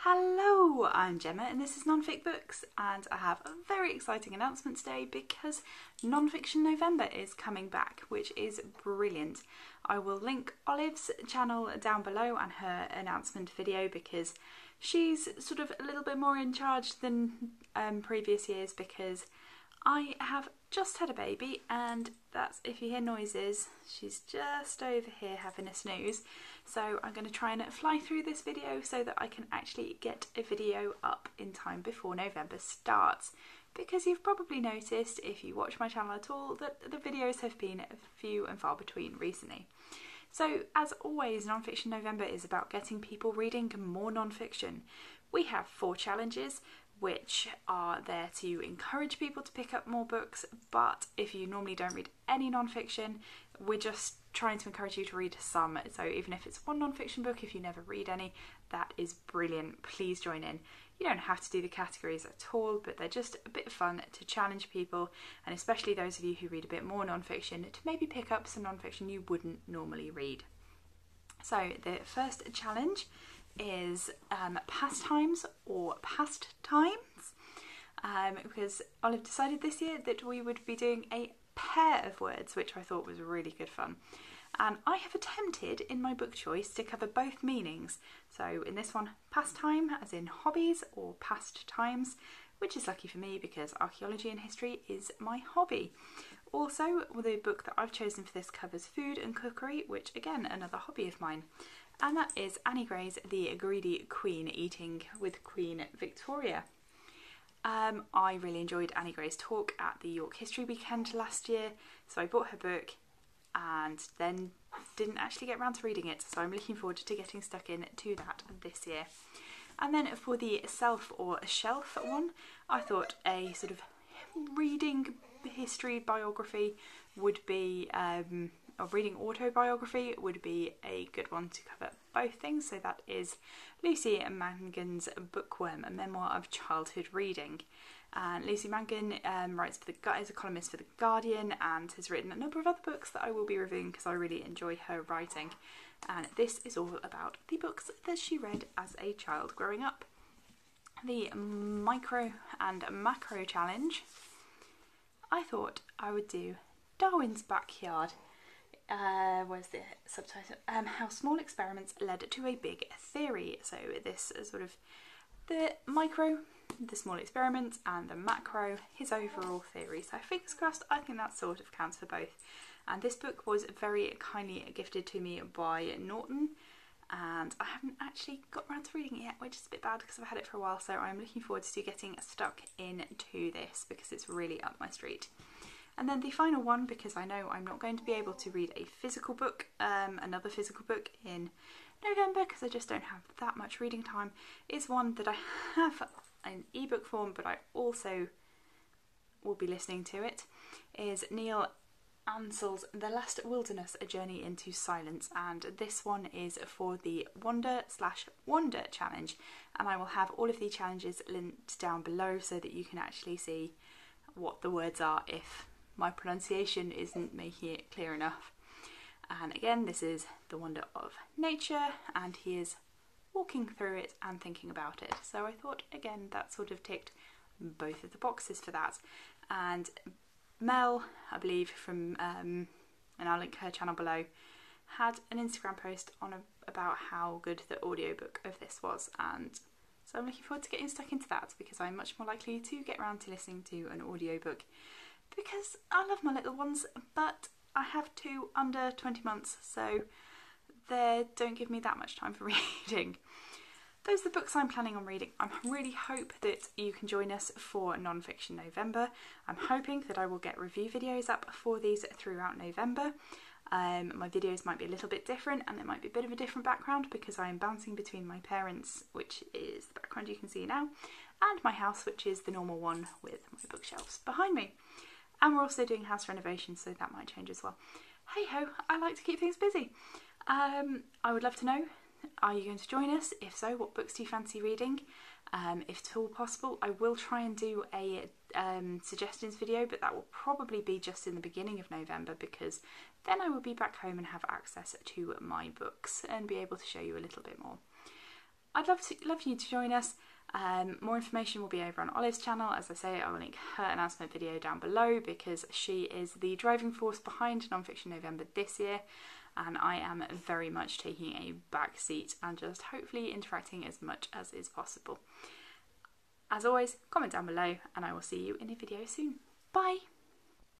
Hello, I'm Gemma and this is Non-Fic Books, and I have a very exciting announcement today because Non-Fiction November is coming back, which is brilliant. I will link Olive's channel down below and her announcement video because she's sort of a little bit more in charge than previous years, because I have just had a baby, and that's, if you hear noises, she's just over here having a snooze. So I'm going to try and fly through this video so that I can actually get a video up in time before November starts. Because you've probably noticed, if you watch my channel at all, that the videos have been few and far between recently. So as always, Non-Fiction November is about getting people reading more non-fiction. We have 4 challenges which are there to encourage people to pick up more books, but if you normally don't read any non-fiction, we're just trying to encourage you to read some. So even if it's one non-fiction book, if you never read any, that is brilliant. Please join in. You don't have to do the categories at all, but they're just a bit of fun to challenge people, and especially those of you who read a bit more non-fiction, to maybe pick up some non-fiction you wouldn't normally read. So the first challenge is pastimes or pastimes, because Olive decided this year that we would be doing a pair of words, which I thought was really good fun. And I have attempted in my book choice to cover both meanings. So in this one, pastime as in hobbies or pastimes, which is lucky for me because archaeology and history is my hobby. Also, the book that I've chosen for this covers food and cookery, which again, another hobby of mine. And that is Annie Gray's The Greedy Queen, Eating with Queen Victoria. I really enjoyed Annie Gray's talk at the York History Weekend last year, so I bought her book and then didn't actually get around to reading it, so I'm looking forward to getting stuck in to that this year. And then for the self or shelf one, I thought a sort of reading history biography would be or reading autobiography would be a good one to cover both things. So that is Lucy Mangan's Bookworm, a memoir of childhood reading. Lucy Mangan writes for is a columnist for The Guardian and has written a number of other books that I will be reviewing because I really enjoy her writing. And this is all about the books that she read as a child growing up. The micro and macro challenge, I thought I would do Darwin's Backyard. Where's the subtitle? How small experiments led to a big theory. So this is sort of the micro, the small experiments, and the macro, his overall theory. So fingers crossed, I think that sort of counts for both. And this book was very kindly gifted to me by Norton, and I haven't actually got around to reading it yet, which is a bit bad because I've had it for a while, so I'm looking forward to getting stuck into this because it's really up my street. And then the final one, because I know I'm not going to be able to read a physical book, another physical book in November because I just don't have that much reading time, is one that I have in ebook form but I also will be listening to it, is Neil Ansell's The Last Wilderness, A Journey into Silence, and this one is for the Wander/Wonder challenge, and I will have all of the challenges linked down below so that you can actually see what the words are if my pronunciation isn't making it clear enough. And again, this is the wonder of nature, and he is walking through it and thinking about it. So I thought, again, that sort of ticked both of the boxes for that. And Mel, I believe, from, and I'll link her channel below, had an Instagram post on about how good the audiobook of this was, and so I'm looking forward to getting stuck into that because I'm much more likely to get around to listening to an audiobook because I love my little ones, but I have 2 under 20 months, so they don't give me that much time for reading. Those are the books I'm planning on reading. I really hope that you can join us for Non-Fiction November. I'm hoping that I will get review videos up for these throughout November. My videos might be a little bit different and there might be a bit of a different background because I am bouncing between my parents, which is the background you can see now, and my house, which is the normal one with my bookshelves behind me. And we're also doing house renovations, so that might change as well. Hey ho, I like to keep things busy. I would love to know, are you going to join us? If so, what books do you fancy reading? If at all possible, I will try and do a suggestions video, but that will probably be just in the beginning of November because then I will be back home and have access to my books and be able to show you a little bit more. I'd love you to join us. More information will be over on Olive's channel. As I say, I will link her announcement video down below because she is the driving force behind Nonfiction November this year, and I am very much taking a back seat and just hopefully interacting as much as is possible. As always, comment down below and I will see you in a video soon. Bye!